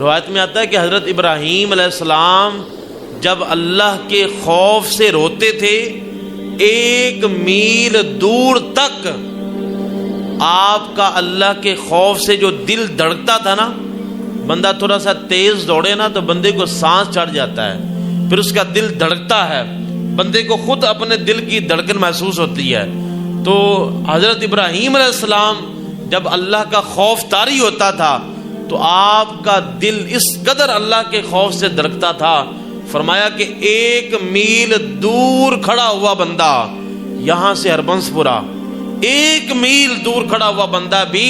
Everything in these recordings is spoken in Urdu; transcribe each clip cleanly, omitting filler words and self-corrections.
روایت میں آتا ہے کہ حضرت ابراہیم علیہ السلام جب اللہ کے خوف سے روتے تھے 1 میل دور تک آپ کا اللہ کے خوف سے جو دل دھڑکتا تھا نا، بندہ تھوڑا سا تیز دوڑے نا تو بندے کو سانس چڑھ جاتا ہے، پھر اس کا دل دھڑکتا ہے، بندے کو خود اپنے دل کی دھڑکن محسوس ہوتی ہے۔ تو حضرت ابراہیم علیہ السلام جب اللہ کا خوف طاری ہوتا تھا تو آپ کا دل اس قدر اللہ کے خوف سے دھڑکتا تھا، فرمایا کہ 1 میل دور کھڑا ہوا بندہ، یہاں سے ہربنس پورا 1 میل دور کھڑا ہوا بندہ بھی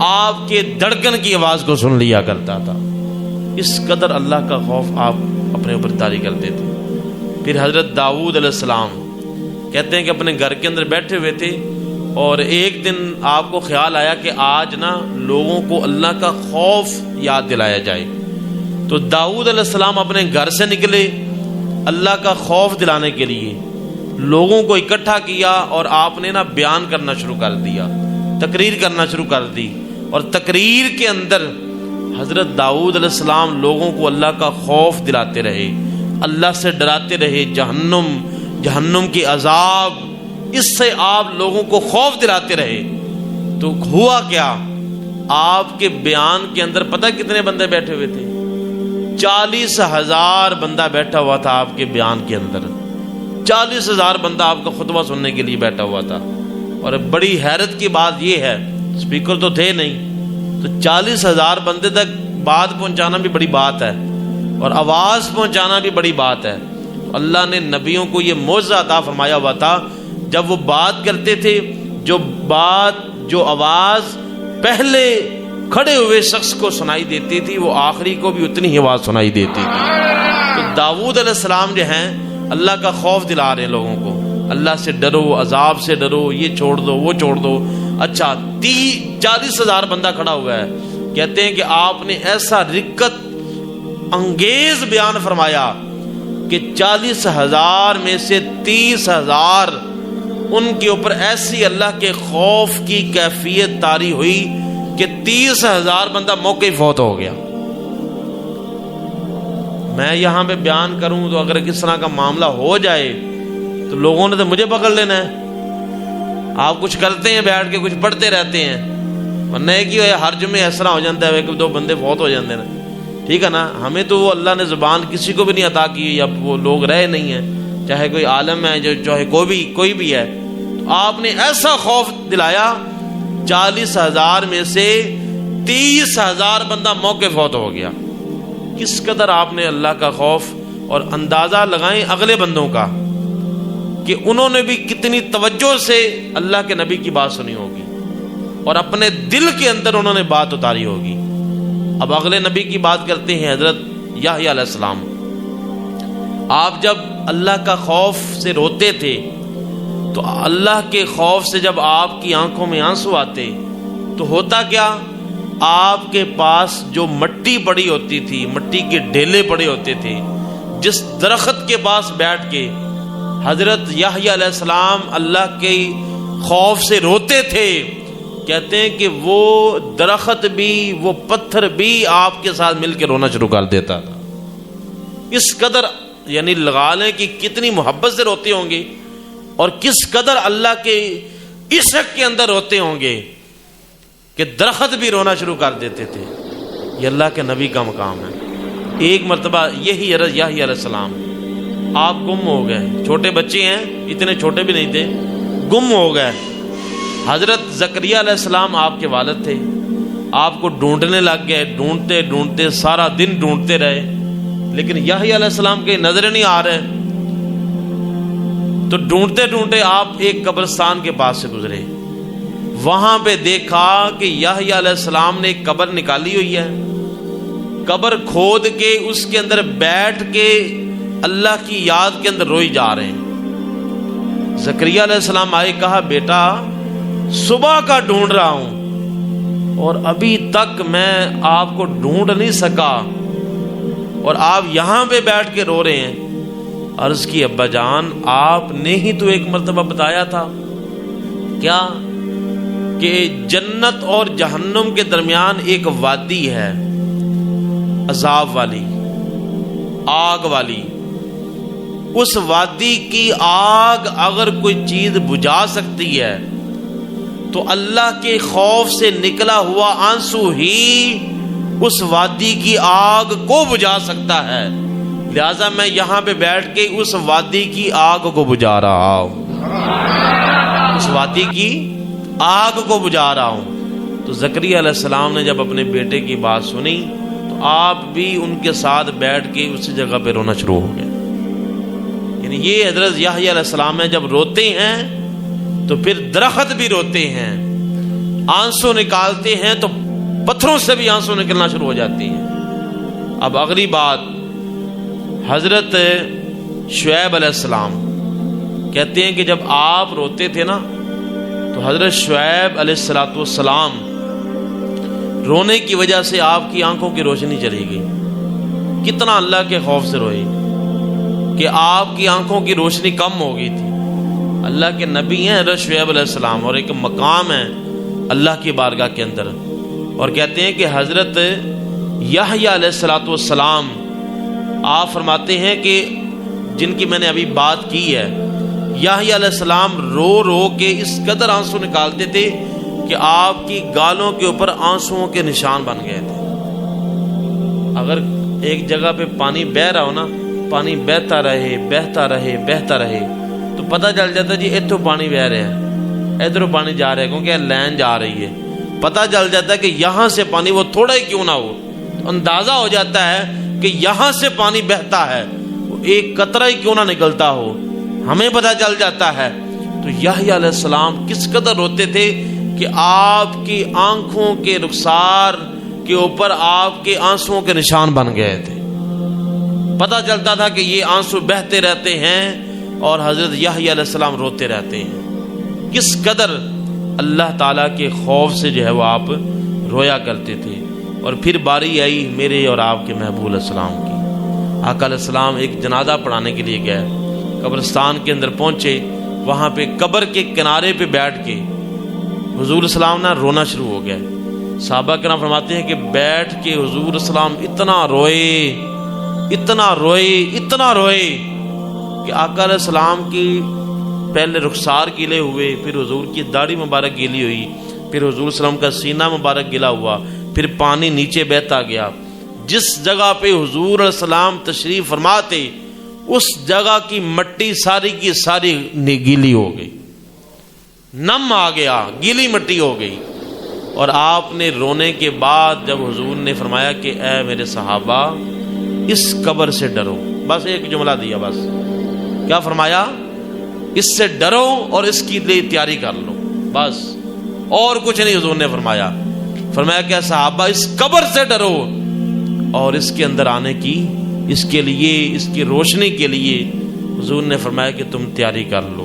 آپ کے دھڑکن کی آواز کو سن لیا کرتا تھا۔ اس قدر اللہ کا خوف آپ اپنے اوپر طاری کرتے تھے۔ پھر حضرت داؤد علیہ السلام کہتے ہیں کہ اپنے گھر کے اندر بیٹھے ہوئے تھے اور ایک دن آپ کو خیال آیا کہ آج نا لوگوں کو اللہ کا خوف یاد دلایا جائے۔ تو داؤد علیہ السلام اپنے گھر سے نکلے اللہ کا خوف دلانے کے لیے، لوگوں کو اکٹھا کیا اور آپ نے نا بیان کرنا شروع کر دیا، تقریر کرنا شروع کر دی، اور تقریر کے اندر حضرت داؤد علیہ السلام لوگوں کو اللہ کا خوف دلاتے رہے، اللہ سے ڈراتے رہے، جہنم کے عذاب، اس سے آپ لوگوں کو خوف دلاتے رہے۔ تو ہوا کیا، آپ کے بیان کے اندر پتہ کتنے بندے بیٹھے ہوئے تھے؟ 40,000 بندہ بیٹھا ہوا تھا آپ کے بیان کے اندر، 40,000 بندہ آپ کا خطبہ سننے کے لیے بیٹھا ہوا تھا۔ اور بڑی حیرت کی بات یہ ہے، اسپیکر تو تھے نہیں، تو 40,000 بندے تک بات پہنچانا بھی بڑی بات ہے اور آواز پہنچانا بھی بڑی بات ہے۔ اللہ نے نبیوں کو یہ معجزہ عطا فرمایا ہوا تھا، جب وہ بات کرتے تھے جو آواز پہلے کھڑے ہوئے شخص کو سنائی دیتی تھی وہ آخری کو بھی اتنی ہی آواز سنائی دیتی تھی۔ تو داؤد علیہ السلام جو ہیں اللہ کا خوف دلا رہے ہیں لوگوں کو، اللہ سے ڈرو، عذاب سے ڈرو، یہ چھوڑ دو وہ چھوڑ دو۔ اچھا 40,000 بندہ کھڑا ہوا ہے، کہتے ہیں کہ آپ نے ایسا رقت انگیز بیان فرمایا کہ 40,000 میں سے 30,000 ان کے اوپر ایسی اللہ کے خوف کی کیفیت طاری ہوئی کہ 30,000 بندہ موقع فوت ہو گیا۔ میں یہاں پہ بیان کروں تو اگر کس طرح کا معاملہ ہو جائے تو لوگوں نے تو مجھے پکڑ لینا ہے۔ آپ کچھ کرتے ہیں بیٹھ کے، کچھ پڑھتے رہتے ہیں، ورنہ ایک ہی ہر جمعے اس طرح ہو جاتا ہے کہ 2 بندے فوت ہو جاتے ہیں، ٹھیک ہے نا۔ ہمیں تو وہ اللہ نے زبان کسی کو بھی نہیں عطا کی، یا وہ لوگ رہے نہیں ہیں، چاہے کوئی عالم ہے چاہے کوئی بھی ہے۔ تو آپ نے ایسا خوف دلایا 40,000 میں سے 30,000 بندہ موقع فوت ہو گیا۔ کس قدر آپ نے اللہ کا خوف، اور اندازہ لگائیں اگلے بندوں کا کہ انہوں نے بھی کتنی توجہ سے اللہ کے نبی کی بات سنی ہوگی اور اپنے دل کے اندر انہوں نے بات اتاری ہوگی۔ اب اگلے نبی کی بات کرتے ہیں، حضرت یحییٰ علیہ السلام۔ آپ جب اللہ کا خوف سے روتے تھے تو اللہ کے خوف سے جب آپ کی آنکھوں میں آنسو آتے تو ہوتا کیا، آپ کے پاس جو مٹی پڑی ہوتی تھی، مٹی کے ڈھیلے پڑے ہوتے تھے، جس درخت کے پاس بیٹھ کے حضرت یحییٰ علیہ السلام اللہ کے خوف سے روتے تھے، کہتے ہیں کہ وہ درخت بھی، وہ پتھر بھی آپ کے ساتھ مل کے رونا شروع کر دیتا تھا۔ اس قدر یعنی لگا لیں کہ کتنی محبت سے روتے ہوں گے اور کس قدر اللہ کے عشق کے اندر روتے ہوں گے کہ درخت بھی رونا شروع کر دیتے تھے۔ یہ اللہ کے نبی کا مقام ہے۔ ایک مرتبہ یہی یحییٰ علیہ السلام آپ گم ہو گئے، چھوٹے بچے ہیں، اتنے چھوٹے بھی نہیں تھے، گم ہو گئے۔ حضرت زکریا علیہ السلام آپ کے والد تھے، آپ کو ڈھونڈنے لگ گئے، ڈھونڈتے ڈھونڈتے سارا دن ڈھونڈتے رہے، لیکن یحییٰ علیہ السلام کے نظر نہیں آ رہے۔ تو ڈھونڈتے ڈھونڈتے آپ ایک قبرستان کے پاس سے گزرے، وہاں پہ دیکھا کہ یحییٰ علیہ السلام نے ایک قبر نکالی ہوئی ہے، قبر کھود کے اس کے اندر بیٹھ کے اللہ کی یاد کے اندر روئی جا رہے ہیں۔ زکریا علیہ السلام آئے، کہا بیٹا صبح کا ڈھونڈ رہا ہوں اور ابھی تک میں آپ کو ڈھونڈ نہیں سکا اور آپ یہاں پہ بیٹھ کے رو رہے ہیں۔ عرض کی ابا جان آپ نے ہی تو ایک مرتبہ بتایا تھا کیا کہ جنت اور جہنم کے درمیان ایک وادی ہے، عذاب والی، آگ والی، اس وادی کی آگ اگر کوئی چیز بجھا سکتی ہے تو اللہ کے خوف سے نکلا ہوا آنسو ہی اس وادی کی آگ کو بجھا سکتا ہے۔ لہذا میں یہاں پہ بیٹھ کے اس وادی کی آگ کو بجھا رہا ہوں، اس وادی کی آگ کو بجھا رہا ہوں۔ تو زکریا علیہ السلام نے جب اپنے بیٹے کی بات سنی تو آپ بھی ان کے ساتھ بیٹھ کے اسی جگہ پہ رونا شروع ہو گئے۔ یعنی یہ حضرت یحییٰ علیہ السلام جب روتے ہیں تو پھر درخت بھی روتے ہیں، آنسو نکالتے ہیں تو پتھروں سے بھی آنسو نکلنا شروع ہو جاتی ہیں۔ اب اگلی بات، حضرت شعیب علیہ السلام کہتے ہیں کہ جب آپ روتے تھے نا تو حضرت شعیب علیہ السلام رونے کی وجہ سے آپ کی آنکھوں کی روشنی چلی گئی۔ کتنا اللہ کے خوف سے روئے کہ آپ کی آنکھوں کی روشنی کم ہو گئی تھی۔ اللہ کے نبی ہیں حضرت شعیب علیہ السلام، اور ایک مقام ہے اللہ کی بارگاہ کے اندر، اور کہتے ہیں کہ حضرت یحییٰ علیہ السلام آپ فرماتے ہیں کہ جن کی میں نے ابھی بات کی ہے، یحییٰ علیہ السلام رو رو کے اس قدر آنسو نکالتے تھے کہ آپ کی گالوں کے اوپر آنسوؤں کے نشان بن گئے تھے۔ اگر ایک جگہ پہ پانی بہہ رہا ہو نا، پانی بہتا رہے بہتا رہے بہتا رہے تو پتہ چل جاتا جی اتھوں پانی بہ رہا ہے، ادھروں پانی جا رہا ہے، کیونکہ لائن جا رہی ہے۔ پتہ چل جاتا ہے کہ یہاں سے پانی، وہ تھوڑا ہی کیوں نہ ہو، اندازہ ہو جاتا ہے کہ یہاں سے پانی بہتا ہے، ایک قطرہ ہی کیوں نہ نکلتا ہو، ہمیں پتہ چل جاتا ہے۔ تو یحییٰ علیہ السلام کس قدر روتے تھے کہ آپ کی آنکھوں کے رخسار کے اوپر آپ کے آنسوؤں کے نشان بن گئے تھے۔ پتہ چلتا تھا کہ یہ آنسو بہتے رہتے ہیں اور حضرت یحییٰ علیہ السلام روتے رہتے ہیں۔ کس قدر اللہ تعالیٰ کے خوف سے جو ہے وہ آپ رویا کرتے تھے۔ اور پھر باری آئی میرے اور آپ کے محبوب علیہ السلام کی۔ آقا علیہ السلام ایک جنازہ پڑھانے کے لیے گئے، قبرستان کے اندر پہنچے، وہاں پہ قبر کے کنارے پہ بیٹھ کے حضور السلام نہ رونا شروع ہو گئے۔ صحابہ کرام فرماتے ہیں کہ بیٹھ کے حضور السلام اتنا روئے اتنا روئے اتنا روئے کہ آقا علیہ السلام کی پہلے رخسار گیلے ہوئے، پھر حضور کی داڑھی مبارک گیلی ہوئی، پھر حضور السلام کا سینہ مبارک گیلا ہوا، پھر پانی نیچے بہتا گیا۔ جس جگہ پہ حضور علیہ السلام تشریف فرماتے اس جگہ کی مٹی ساری کی ساری گیلی ہو گئی، نم آ گیا، گیلی مٹی ہو گئی۔ اور آپ نے رونے کے بعد جب حضور نے فرمایا کہ اے میرے صحابہ اس قبر سے ڈرو، بس ایک جملہ دیا، بس کیا فرمایا؟ اس سے ڈرو اور اس کی لیے تیاری کر لو، بس اور کچھ نہیں حضور نے فرمایا۔ فرمایا کہ صحابہ اس قبر سے ڈرو اور اس کے اندر آنے کی، اس کے لیے، اس کی روشنی کے لیے حضور نے فرمایا کہ تم تیاری کر لو۔